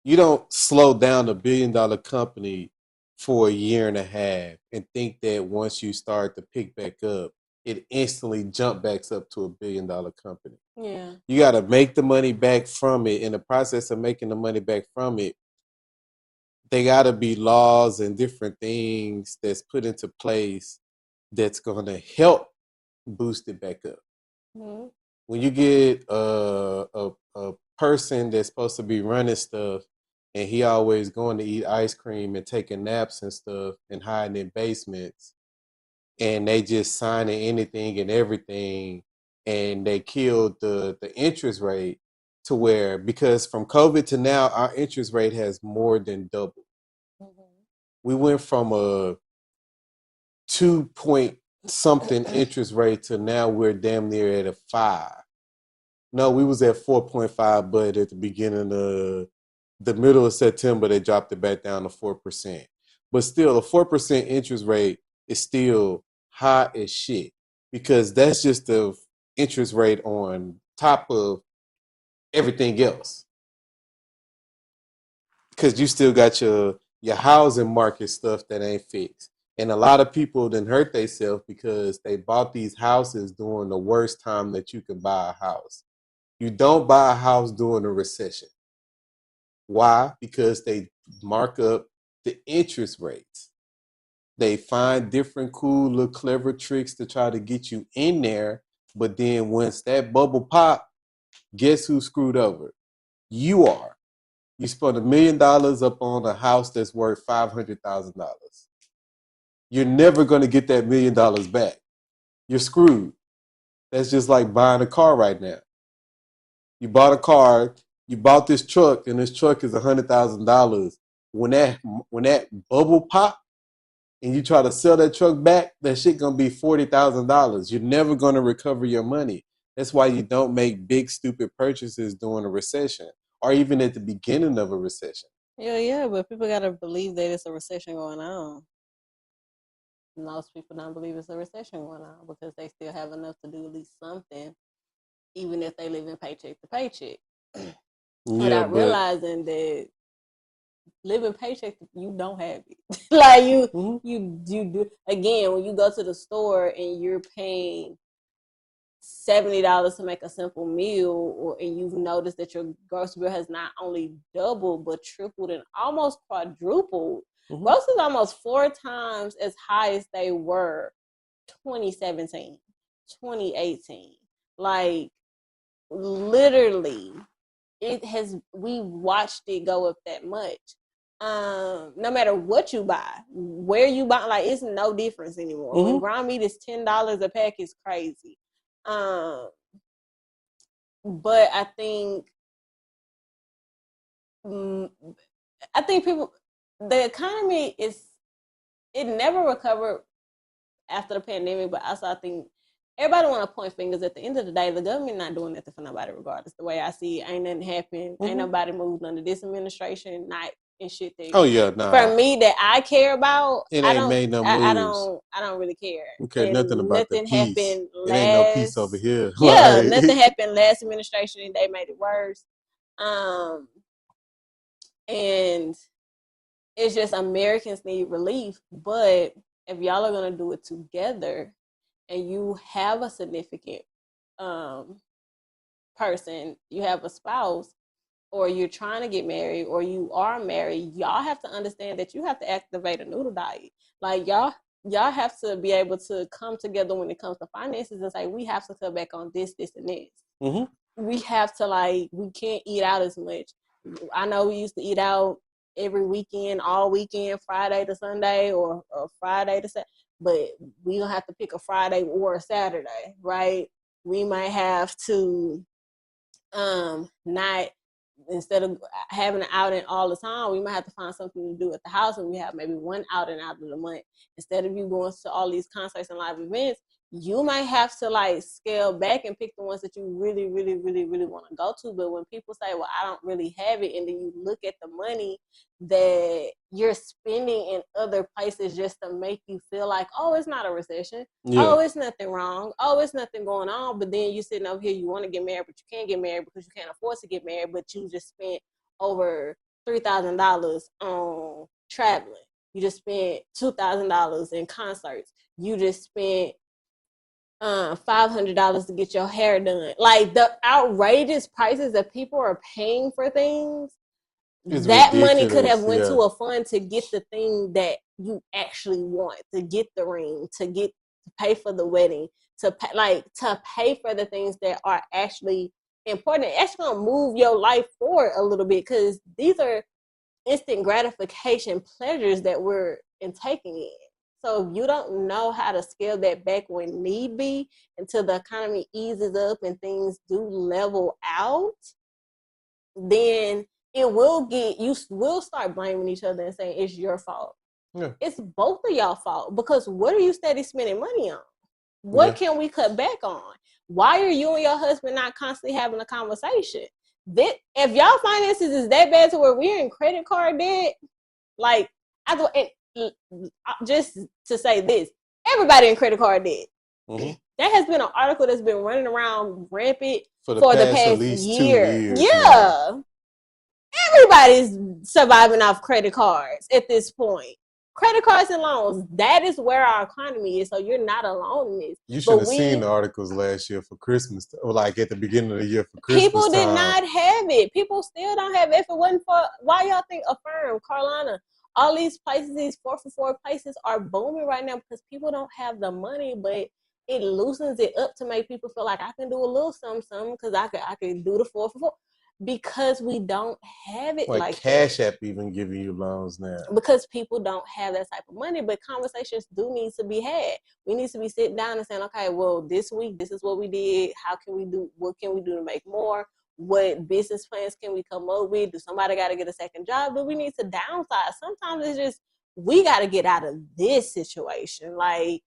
Speaker 2: You don't slow down a billion-dollar company for a year and a half and think that once you start to pick back up, it instantly jump backs up to a billion-dollar company.
Speaker 1: Yeah.
Speaker 2: You got to make the money back from it. In the process of making the money back from it, they got to be laws and different things that's put into place that's going to help boost it back up.
Speaker 1: Mm-hmm.
Speaker 2: When you get a person that's supposed to be running stuff and he always going to eat ice cream and taking naps and stuff and hiding in basements and they just signing anything and everything and they killed the interest rate to where because from COVID to now our interest rate has more than doubled.
Speaker 1: Mm-hmm.
Speaker 2: We went from a 2 point something interest rate to now we're damn near at a 5. No, we was at 4.5, but at the beginning of the middle of September, they dropped it back down to 4%. But still, a 4% interest rate is still high as shit because that's just the interest rate on top of everything else. Because you still got your housing market stuff that ain't fixed. And a lot of people then hurt themselves because they bought these houses during the worst time that you could buy a house. You don't buy a house during a recession. Why? Because they mark up the interest rates. They find different cool little clever tricks to try to get you in there. But then once that bubble pop, guess who screwed over? You are. You spent $1 million up on a house that's worth $500,000. You're never going to get that $1 million back. You're screwed. That's just like buying a car right now. You bought a car, you bought this truck, and this truck is $100,000. When that bubble pop and you try to sell that truck back, that shit gonna be $40,000. You're never gonna recover your money. That's why you don't make big stupid purchases during a recession or even at the beginning of a recession.
Speaker 1: Yeah, yeah, but people gotta believe that it's a recession going on. Most people don't believe it's a recession going on because they still have enough to do at least something, even if they live in paycheck to paycheck,
Speaker 2: Yeah,
Speaker 1: without
Speaker 2: but
Speaker 1: realizing that living paycheck you don't have it. Like
Speaker 2: mhm,
Speaker 1: you do again when you go to the store and you're paying $70 to make a simple meal, or and you've noticed that your grocery bill has not only doubled but tripled and almost quadrupled.
Speaker 2: mhm,
Speaker 1: Groceries almost 4 times as high as they were 2017, 2018. Like literally, we watched it go up that much. No matter what you buy, where you buy, like it's no difference anymore. When
Speaker 2: mhm.
Speaker 1: ground meat is $10 a pack, is crazy. Um, but mm, I think people, the economy it never recovered after the pandemic, but also I think everybody want to point fingers. At the end of the day, the government not doing nothing for nobody, regardless. The way I see it, ain't nothing happened. Ain't
Speaker 2: Mhm.
Speaker 1: nobody moved under this administration. Not in shit that
Speaker 2: Oh yeah,
Speaker 1: for
Speaker 2: nah.
Speaker 1: me that I care about.
Speaker 2: It ain't made no moves.
Speaker 1: I don't really care.
Speaker 2: Don't care nothing
Speaker 1: And
Speaker 2: about the
Speaker 1: nothing
Speaker 2: peace.
Speaker 1: happened
Speaker 2: It ain't no peace over
Speaker 1: last.
Speaker 2: here.
Speaker 1: Yeah,
Speaker 2: Like
Speaker 1: nothing happened last administration, and they made it worse. Um, and it's just Americans need relief, but if y'all are gonna do it together, and you have a significant um, person, you have a spouse, or you're trying to get married, or you are married, y'all have to understand that you have to activate a noodle diet. Like y'all have to be able to come together when it comes to finances and say we have to cut back on this, and this.
Speaker 2: mhm.
Speaker 1: We have to we can't eat out as much. I know we used to eat out every weekend, all weekend, Friday to Sunday or Friday to Saturday, but we don't have to pick a Friday or a Saturday, right? We might have to not, instead of having an outing all the time, we might have to find something to do at the house, and we have maybe one outing out of the month. Instead of you going to all these concerts and live events, you might have to like scale back and pick the ones that you really, really, really, really want to go to. But when people say, well, I don't really have it, and then you look at the money that you're spending in other places just to make you feel like, oh, it's not a recession.
Speaker 2: Yeah.
Speaker 1: Oh, it's nothing wrong. Oh, it's nothing going on. But then you sitting over here, you want to get married, but you can't get married because you can't afford to get married, but you just spent over $3,000 on traveling. You just spent $2,000 in concerts. You just spent $500 to get your hair done. Like the outrageous prices that people are paying for things,
Speaker 2: It's
Speaker 1: that money could have
Speaker 2: ridiculous.
Speaker 1: went
Speaker 2: Yeah.
Speaker 1: to a fund to get the thing that you actually want, to get the ring, to pay for the wedding, to pay for the things that are actually important. It's actually gonna move your life forward a little bit, because these are instant gratification pleasures that we're taking in. So if you don't know how to scale that back when need be until the economy eases up and things do level out, then it will get, you will start blaming each other and saying it's your fault.
Speaker 2: Yeah.
Speaker 1: It's both of y'all fault, because what are you steady spending money on? What
Speaker 2: Yeah.
Speaker 1: can we cut back on? Why are you and your husband not constantly having a conversation? That if y'all finances is that bad to where we're in credit card debt, like just to say this, everybody in credit card debt.
Speaker 2: Mm-hmm.
Speaker 1: That has been an article that's been running around rampant
Speaker 2: For the
Speaker 1: for the
Speaker 2: past at
Speaker 1: past
Speaker 2: least 2
Speaker 1: year.
Speaker 2: years now.
Speaker 1: Yeah, everybody's surviving off credit cards at this point. Credit cards and loans, that is where our economy is. So you're not alone in this.
Speaker 2: You should
Speaker 1: But
Speaker 2: have seen the articles last year for Christmas, or like at the beginning of the year for Christmas
Speaker 1: people did
Speaker 2: time.
Speaker 1: not have it. People still don't have it. If it wasn't for, why y'all think Affirm, Carolina, all these places, these 4 for 4 places are booming right now, because people don't have the money, but it loosens it up to make people feel like I can do a little something because I could do the 4 for 4, because we don't have it like
Speaker 2: Cash
Speaker 1: that.
Speaker 2: App even giving you loans now.
Speaker 1: Because people don't have that type of money. But conversations do need to be had. We need to be sitting down and saying, okay, well, this week, this is what we did. How can we do? What can we do to make more? What business plans can we come up with? Do somebody got to get a second job? Do we need to downsize? Sometimes it's just, we got to get out of this situation. Like,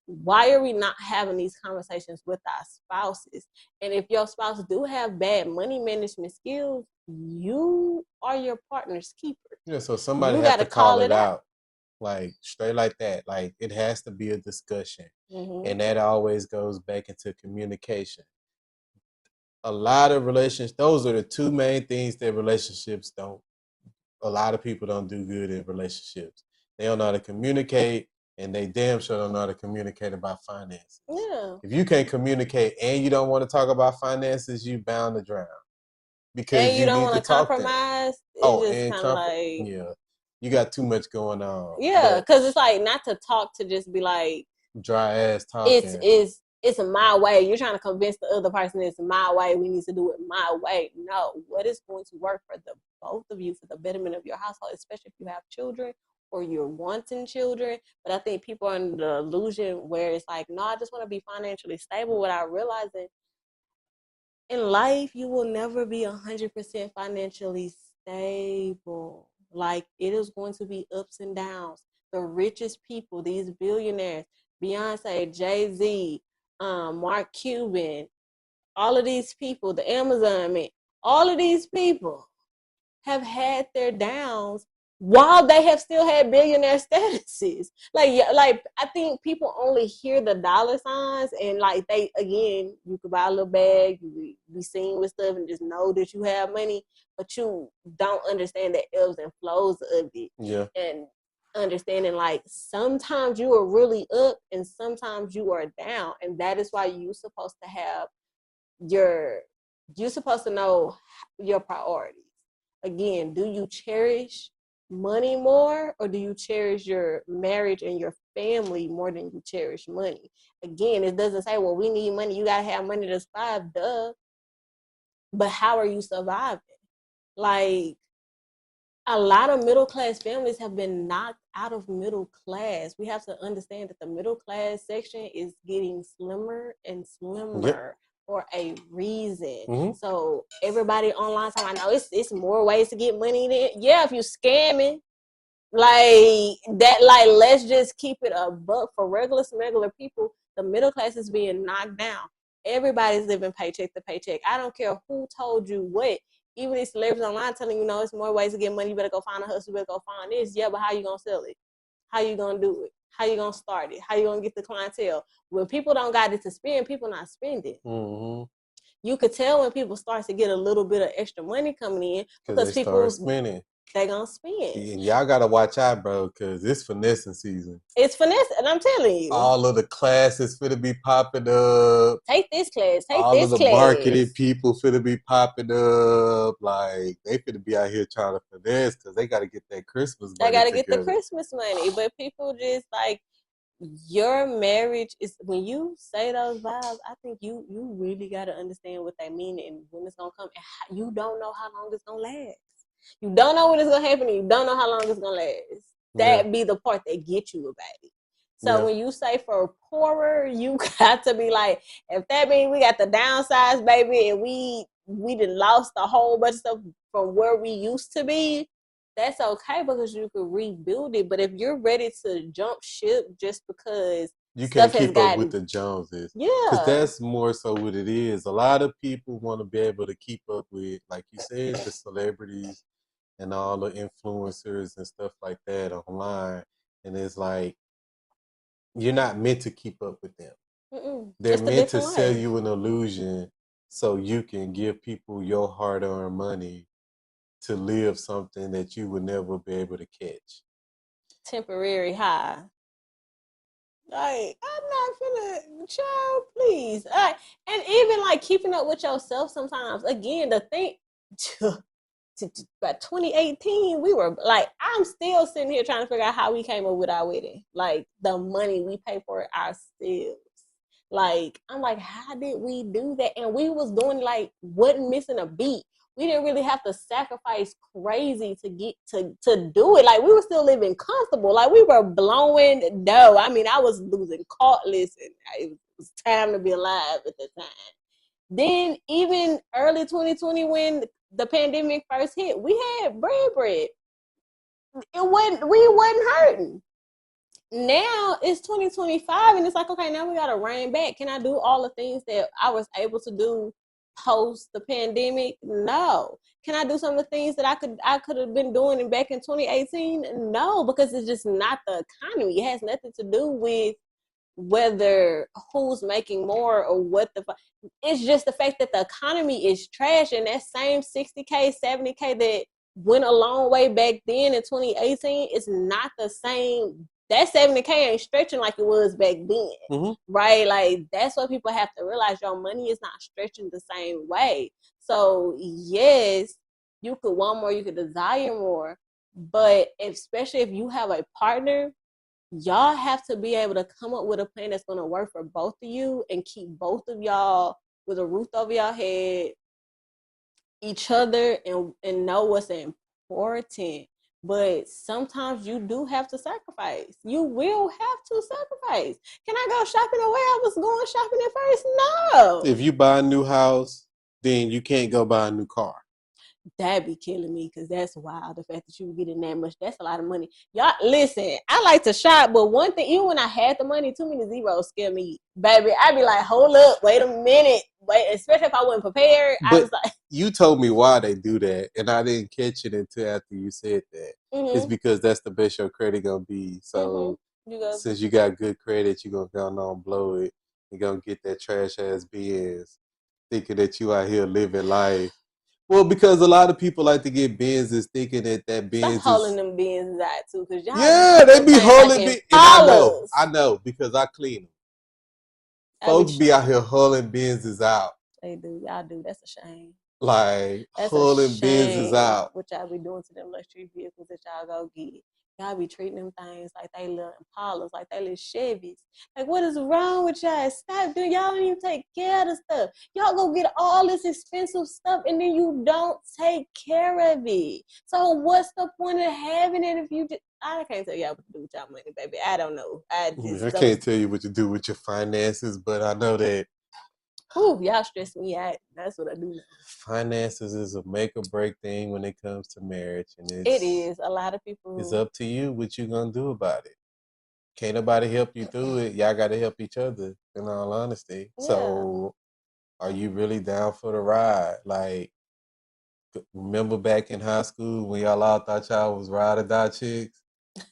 Speaker 1: why are we not having these conversations with our spouses? And if your spouse do have bad money management skills, you are your partner's keeper.
Speaker 2: Yeah, so somebody
Speaker 1: You
Speaker 2: has
Speaker 1: got
Speaker 2: to
Speaker 1: to
Speaker 2: call
Speaker 1: call
Speaker 2: it
Speaker 1: it out.
Speaker 2: out. Like straight like that. Like it has to be a discussion.
Speaker 1: Mm-hmm.
Speaker 2: And that always goes back into communication. A lot of relationships, those are the 2 main things that relationships don't, a lot of people don't do good in relationships. They don't know how to communicate, and they damn sure don't know how to communicate about finances.
Speaker 1: Yeah.
Speaker 2: If you can't communicate and you don't want to talk about finances, you bound to drown. Because
Speaker 1: And you don't
Speaker 2: need
Speaker 1: want
Speaker 2: to
Speaker 1: to
Speaker 2: talk that.
Speaker 1: compromise. It's
Speaker 2: Oh,
Speaker 1: just
Speaker 2: and
Speaker 1: kind of like,
Speaker 2: yeah, you got too much going on.
Speaker 1: yeah,
Speaker 2: But
Speaker 1: because it's like not to talk, to just be like,
Speaker 2: dry ass talking.
Speaker 1: it's my way. You're trying to convince the other person it's my way. We need to do it my way. No, what is going to work for the both of you, for the betterment of your household, especially if you have children or you're wanting children. But I think people are in the illusion where it's like, no, I just want to be financially stable, without realizing in life you will never be 100% financially stable. Like, it is going to be ups and downs. The richest people, these billionaires, Beyonce, Jay-Z, Mark Cuban, all of these people, the Amazon man, all of these people have had their downs while they have still had billionaire statuses. Like I think people only hear the dollar signs, and like, they, again, you could buy a little bag, you be seen with stuff and just know that you have money, but you don't understand the ebbs and flows of it.
Speaker 2: Yeah.
Speaker 1: And understanding, like, sometimes you are really up and sometimes you are down, and that is why you're supposed to have you're supposed to know your priorities. Again, do you cherish money more, or do you cherish your marriage and your family more than you cherish money? Again, it doesn't say, well, we need money, you gotta have money to survive, duh. But how are you surviving? Like, a lot of middle class families have been knocked out of middle class. We have to understand that the middle class section is getting slimmer and slimmer. Yep. For a reason. Mm-hmm. So everybody online talking, I know it's more ways to get money than, yeah, if you scamming, like that, like, let's just keep it a buck for regular smuggler people. The middle class is being knocked down. Everybody's living paycheck to paycheck. I don't care who told you what. Even these celebrities online telling you, it's more ways to get money. You better go find a hustle. You better go find this. Yeah, but how you gonna sell it? How you gonna do it? How you gonna start it? How you gonna get the clientele? When people don't got it to spend, people not spending.
Speaker 2: Mm-hmm.
Speaker 1: You could tell when people start to get a little bit of extra money coming in because
Speaker 2: they
Speaker 1: people
Speaker 2: start spending.
Speaker 1: They gonna spend.
Speaker 2: And y'all gotta watch out, bro, because it's finessing season.
Speaker 1: It's finesse, and I'm telling you.
Speaker 2: All of the classes finna be popping up.
Speaker 1: Take this class. Take
Speaker 2: all
Speaker 1: this
Speaker 2: of the
Speaker 1: class.
Speaker 2: marketing people finna be popping up. Like, they finna be out here trying to finesse because they gotta get that Christmas money.
Speaker 1: They gotta get the Christmas money. But people just like, your marriage is, when you say those vows, I think you really got to understand what they mean and when it's gonna come. And you don't know how long it's gonna last. You don't know when it's gonna happen, and you don't know how long it's gonna last. That be the part that gets you about it. So when you say for poorer, you got to be like, if that means we got the downsize, baby, and we done lost a whole bunch of stuff from where we used to be, that's okay because you could rebuild it. But if you're ready to jump ship just because
Speaker 2: you can't keep up with the Joneses, because that's more so what it is. A lot of people want to be able to keep up with, like you said, the celebrities and all the influencers and stuff like that online, and it's like, you're not meant to keep up with them. They're meant to sell you an illusion so you can give people your hard-earned money to live something that you would never be able to catch.
Speaker 1: Temporary high. Like, I'm not finna, child, please. And even like keeping up with yourself sometimes. Again, the thing, by 2018, we were like, I'm still sitting here trying to figure out how we came up with our wedding. Like, the money we pay for it ourselves. Like, I'm like, how did we do that? And we was doing, like, wasn't missing a beat. We didn't really have to sacrifice crazy to get to do it. Like, we were still living comfortable. Like, we were blowing dough. I mean, I was losing cartless, and it was time to be alive at the time. Then even early 2020, when the pandemic first hit, we had bread. We wasn't hurting. Now it's 2025, and it's like, okay, now we gotta rein back. Can I do all the things that I was able to do post the pandemic? No. Can I do some of the things that I could have been doing back in 2018? No, because it's just not the economy. It has nothing to do with whether who's making more or what it's just the fact that the economy is trash, and that same 60K, 70K that went a long way back then in 2018 is not the same. That 70K ain't stretching like it was back then, right? Like, that's what people have to realize. Your money is not stretching the same way. So yes, you could want more, you could desire more, but especially if you have a partner, y'all have to be able to come up with a plan that's going to work for both of you and keep both of y'all with a roof over your head, each other, and know what's important. But sometimes you do have to sacrifice. You will have to sacrifice. Can I go shopping the way I was going shopping at first? No.
Speaker 2: If you buy a new house, then you can't go buy a new car.
Speaker 1: That'd be killing me, because that's wild. The fact that you were getting that much, that's a lot of money. Y'all, listen, I like to shop, but one thing, even when I had the money, too many zeros scare me. Baby, I'd be like, hold up, wait a minute. Wait, especially if I wasn't prepared. But I was like,
Speaker 2: you told me why they do that, and I didn't catch it until after you said that. It's because that's the best your credit gonna be. So since you got good credit, you're gonna go on blow it. You're gonna get that trash ass Benz, thinking that you out here living life. Well, because a lot of people like to get Benzes thinking that Benz
Speaker 1: stop holding them Benzes out too, because y'all
Speaker 2: they be holding like and I know because I clean them. Folks be out here hauling Benzes out.
Speaker 1: They do, y'all do. That's a shame.
Speaker 2: Like, hauling Benzes out.
Speaker 1: What y'all be doing to them luxury vehicles that y'all go get. Y'all be treating them things like they little Impalas, like they little Chevys. Like, what is wrong with y'all? Stop doing. Y'all don't even take care of the stuff. Y'all go get all this expensive stuff, and then you don't take care of it. So what's the point of having it if you just... I can't tell y'all what to do with y'all money, baby. I don't know. I
Speaker 2: can't tell you what to do with your finances, but I know that...
Speaker 1: Ooh, y'all stress me out. That's what I do.
Speaker 2: Finances is a make or break thing when it comes to marriage, and
Speaker 1: it is. A lot of people.
Speaker 2: It's up to you what you're gonna do about it. Can't nobody help you through it. Y'all got to help each other, in all honesty.
Speaker 1: Yeah.
Speaker 2: So, are you really down for the ride? Like, remember back in high school when y'all all thought y'all was ride or die chicks?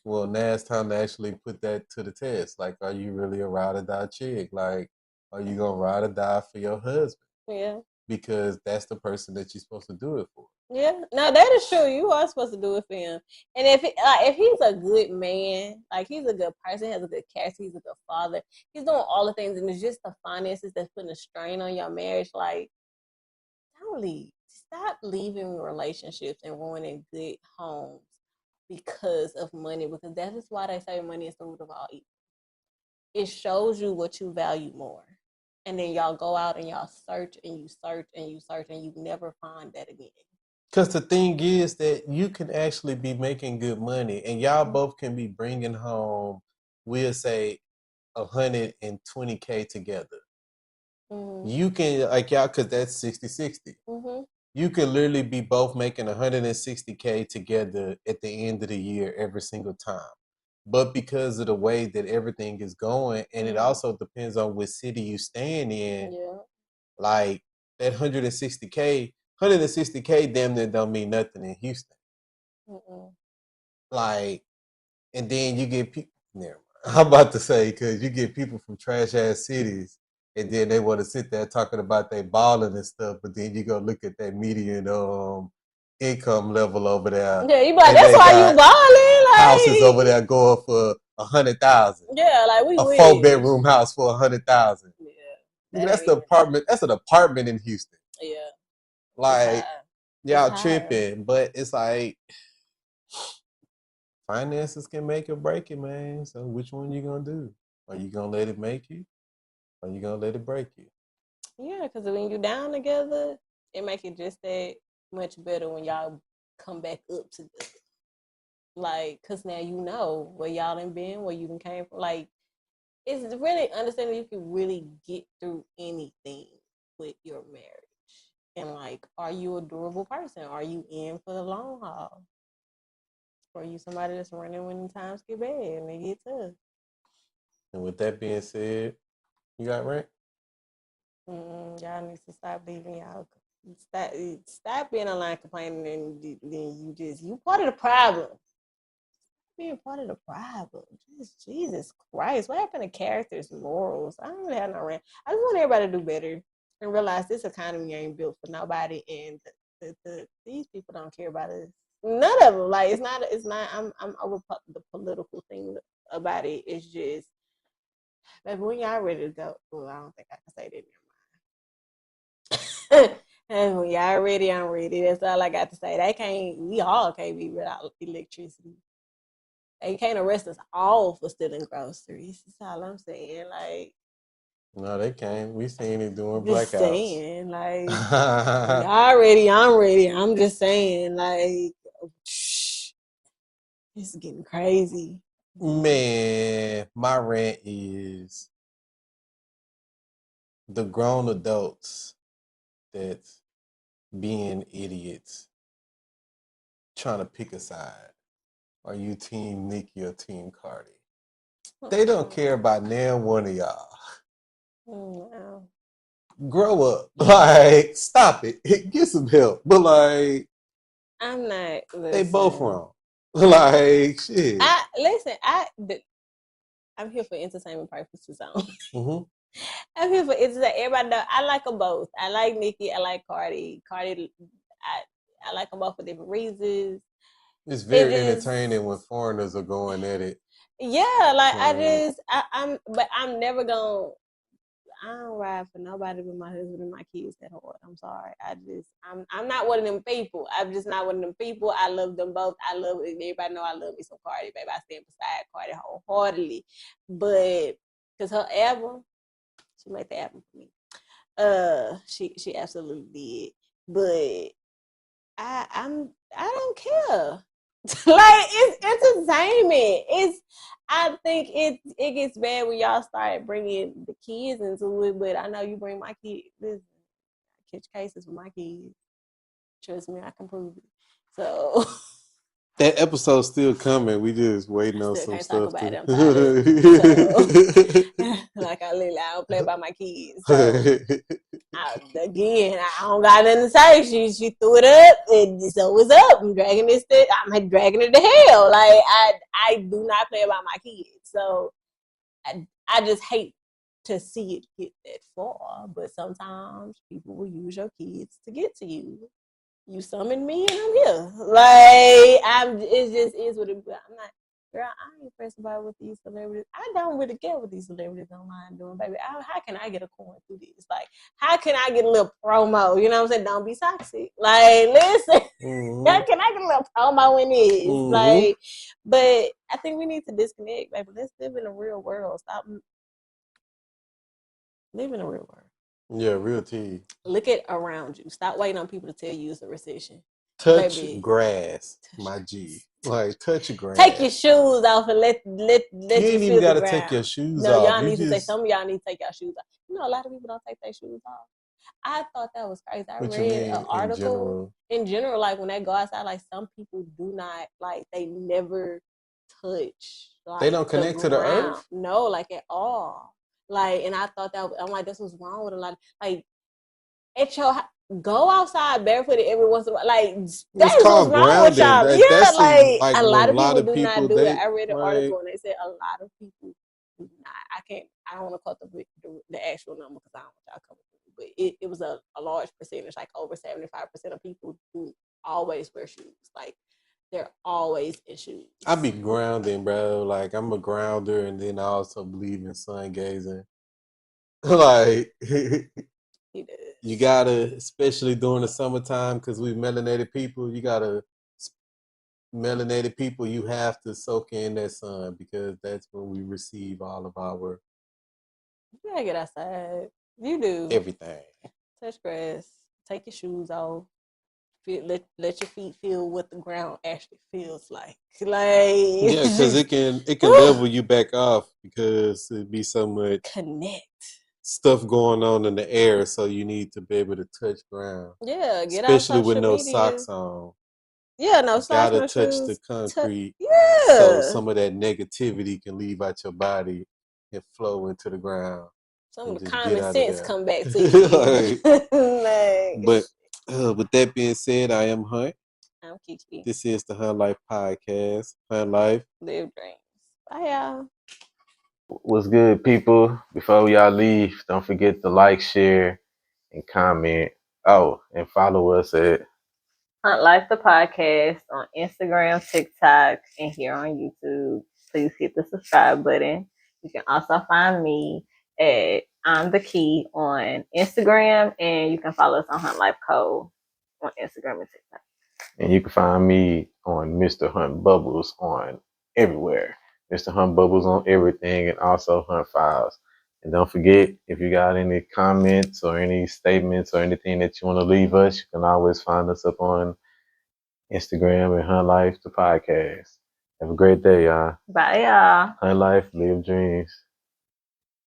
Speaker 2: Well, now it's time to actually put that to the test. Like, are you really a ride or die chick? Like, are you gonna ride or die for your husband?
Speaker 1: Yeah.
Speaker 2: Because that's the person that you're supposed to do it for.
Speaker 1: Yeah, no, that is true. You are supposed to do it for him, and if he's a good man, like he's a good person, has a good character, he's a good father, he's doing all the things, and it's just the finances that's putting a strain on your marriage. Like, don't leave. Stop leaving relationships and ruining good homes because of money. Because that is why they say money is the root of all evil. It shows you what you value more, and then y'all go out and y'all search and you search and you search and you never find that again.
Speaker 2: Because the thing is that you can actually be making good money, and y'all both can be bringing home, we'll say, 120K together.
Speaker 1: Mm-hmm.
Speaker 2: You can, like y'all, because that's 60/60.
Speaker 1: Mm-hmm.
Speaker 2: You can literally be both making 160K together at the end of the year every single time. But because of the way that everything is going, and it also depends on what city you stand in,
Speaker 1: Yeah.
Speaker 2: like that 160K damn near don't mean nothing in Houston.
Speaker 1: Mm-mm.
Speaker 2: Like, and then you get people. Never mind. I'm about to say because you get people from trash ass cities, and then they want to sit there talking about they balling and stuff, but then you go look at that median income level over there,
Speaker 1: Yeah, you be like,
Speaker 2: and
Speaker 1: that's
Speaker 2: they
Speaker 1: why you
Speaker 2: got houses over
Speaker 1: balling.
Speaker 2: there going for 100,000,
Speaker 1: Like, yeah, like we
Speaker 2: a
Speaker 1: wish.
Speaker 2: 4-bedroom house for 100,000.
Speaker 1: Yeah,
Speaker 2: Nigga,
Speaker 1: that
Speaker 2: that's
Speaker 1: ain't
Speaker 2: the
Speaker 1: even.
Speaker 2: apartment. That's an apartment in Houston.
Speaker 1: Yeah, it's
Speaker 2: Like
Speaker 1: high. It's
Speaker 2: y'all
Speaker 1: higher.
Speaker 2: tripping, but it's like finances can make or break it, man. So which one you gonna do? Are you gonna let it make you? Or you gonna let it break you?
Speaker 1: Yeah, because when you down together, it make it just that much better when y'all come back up together. Like, cause now you know where y'all done been, where you done came from. Like, it's really understanding you can really get through anything with your marriage. And like, are you a durable person? Are you in for the long haul? Or are you somebody that's running when times get bad and they get tough?
Speaker 2: And with that being said, you got rent?
Speaker 1: Y'all need to stop leaving y'all. Stop being online complaining and then you part of the problem. Being part of the problem. Just Jesus Christ. What happened to characters, morals? I don't really have no rant. I just want everybody to do better and realize this economy ain't built for nobody, and these people don't care about us. None of them. Like it's not. It's not. I'm over the political thing about it. It's just, baby, when y'all ready to go. Well, I don't think I can say that. And when y'all ready, I'm ready. That's all I got to say. They can't. We all can't be without electricity. They can't arrest us all for stealing groceries. That's all I'm saying. Like,
Speaker 2: No, they can't. We seen it during
Speaker 1: just
Speaker 2: blackouts.
Speaker 1: saying. Like, y'all ready? I'm ready. I'm just saying. Like, it's getting crazy.
Speaker 2: Man, my rant is the grown adults that's being idiots trying to pick a side. Are you team Nikki or team Cardi? They don't care about now one of y'all.
Speaker 1: No.
Speaker 2: Grow up. Like, stop it. Get some help. But like,
Speaker 1: I'm not.
Speaker 2: they both
Speaker 1: Listen.
Speaker 2: wrong. Like, shit.
Speaker 1: I listen. I'm here for entertainment purposes only.
Speaker 2: Mm-hmm.
Speaker 1: I'm here for entertainment. Everybody know I like them both. I like Nicki. I like Cardi. Cardi. I like them both for different reasons.
Speaker 2: It's
Speaker 1: It
Speaker 2: very
Speaker 1: just,
Speaker 2: entertaining when foreigners are going at it.
Speaker 1: yeah, like
Speaker 2: Like,
Speaker 1: but I'm never gonna. I don't ride for nobody but my husband and my kids that hard. I'm sorry. I'm not one of them people. I'm just not one of them people. I love them both. I love it. Everybody know I love me some Cardi, baby. I stand beside Cardi wholeheartedly. But because her album, she made the album for me. She absolutely did. But I don't care. Like it's entertainment. I think it gets bad when y'all start bringing the kids into it. But I know you bring my kids. Listen, I catch cases with my kids. Trust me, I can prove it. So
Speaker 2: That episode's still coming. We just waiting
Speaker 1: I
Speaker 2: on
Speaker 1: still
Speaker 2: some
Speaker 1: can't talk
Speaker 2: stuff
Speaker 1: about
Speaker 2: to.
Speaker 1: it. I'm tired of it. So, like I don't play by my kids. So, again, I don't got nothing to say. She threw it up, and so it's up. I'm dragging this thing. I'm dragging it to hell. Like I do not play about my kids. So I just hate to see it get that far. But sometimes people will use your kids to get to you. You summoned me and I'm here. Like it just is what it is. I'm not, girl, I ain't pressed about what these celebrities. I don't really care what these celebrities online doing, baby. How can I get a coin through this? Like, how can I get a little promo? You know what I'm saying? Don't be toxic. Like, listen, how can I get a little promo in this? Like, but I think we need to disconnect, baby. Let's live in the real world. Stop living in the real world.
Speaker 2: Yeah, real tea.
Speaker 1: Look at around you. Stop waiting on people to tell you it's a recession.
Speaker 2: Touch
Speaker 1: Baby,
Speaker 2: grass, my G. Like touch grass.
Speaker 1: Take your shoes off and let
Speaker 2: You
Speaker 1: you
Speaker 2: ain't even
Speaker 1: feel the
Speaker 2: gotta
Speaker 1: ground.
Speaker 2: take your shoes
Speaker 1: No,
Speaker 2: off.
Speaker 1: y'all
Speaker 2: You
Speaker 1: need to take.
Speaker 2: just
Speaker 1: Some of y'all need to take your shoes off. You know, a lot of people don't take their shoes off. I thought that was crazy. I
Speaker 2: what you
Speaker 1: read an
Speaker 2: mean
Speaker 1: article in general, like when they go outside, like some people do not like they never touch. Like,
Speaker 2: they don't connect to the earth.
Speaker 1: No, like at all. Like, and I thought that I'm like, this was wrong with a lot. Like, at your go outside barefooted every once in a while. Like that's what's wrong with y'all. Yeah, like a lot of people do not do it. I read an article and they said a lot of people do not. I don't want to quote the actual number because I don't want y'all coming through. But it was a large percentage, like over 75% of people do always wear shoes. Like they're always in shoes.
Speaker 2: I be grounding, bro. Like I'm a grounder, and then I also believe in sun gazing. Like you gotta, especially during the summertime, because we melanated people. You gotta melanated people. You have to soak in that sun because that's when we receive all of our.
Speaker 1: You gotta get outside. You do
Speaker 2: everything.
Speaker 1: Touch grass. Take your shoes off. Let your feet feel what the ground actually feels like. Like
Speaker 2: yeah, because it can level you back off because it'd be so much
Speaker 1: connect
Speaker 2: stuff going on in the air, so you need to be able to touch ground.
Speaker 1: Yeah, get
Speaker 2: especially
Speaker 1: out
Speaker 2: with no
Speaker 1: media.
Speaker 2: socks on.
Speaker 1: Yeah, no
Speaker 2: you
Speaker 1: socks,
Speaker 2: gotta
Speaker 1: no
Speaker 2: touch
Speaker 1: shoes.
Speaker 2: the concrete,
Speaker 1: yeah,
Speaker 2: so some of that negativity can leave out your body and flow into the ground.
Speaker 1: Some of the common sense come back to
Speaker 2: you. But with that being said, I am Hunt.
Speaker 1: I'm Kiki.
Speaker 2: This is the Hunt Life Podcast. Hunt Life.
Speaker 1: Live dreams. Bye, y'all.
Speaker 3: What's good, people? Before y'all leave, don't forget to like, share, and comment. Oh, and follow us at
Speaker 1: Hunt Life the Podcast on Instagram, TikTok, and here on YouTube. Please hit the subscribe button. You can also find me at I'm the Key on Instagram, and you can follow us on Hunt Life Co. on Instagram and TikTok.
Speaker 3: And you can find me on Mr. Hunt Bubbles on everywhere. Mr. Hunt Bubbles on everything, and also Hunt Files. And don't forget, if you got any comments or any statements or anything that you want to leave us, you can always find us up on Instagram and Hunt Life the Podcast. Have a great day, y'all.
Speaker 1: Bye, y'all.
Speaker 3: Hunt Life, live dreams.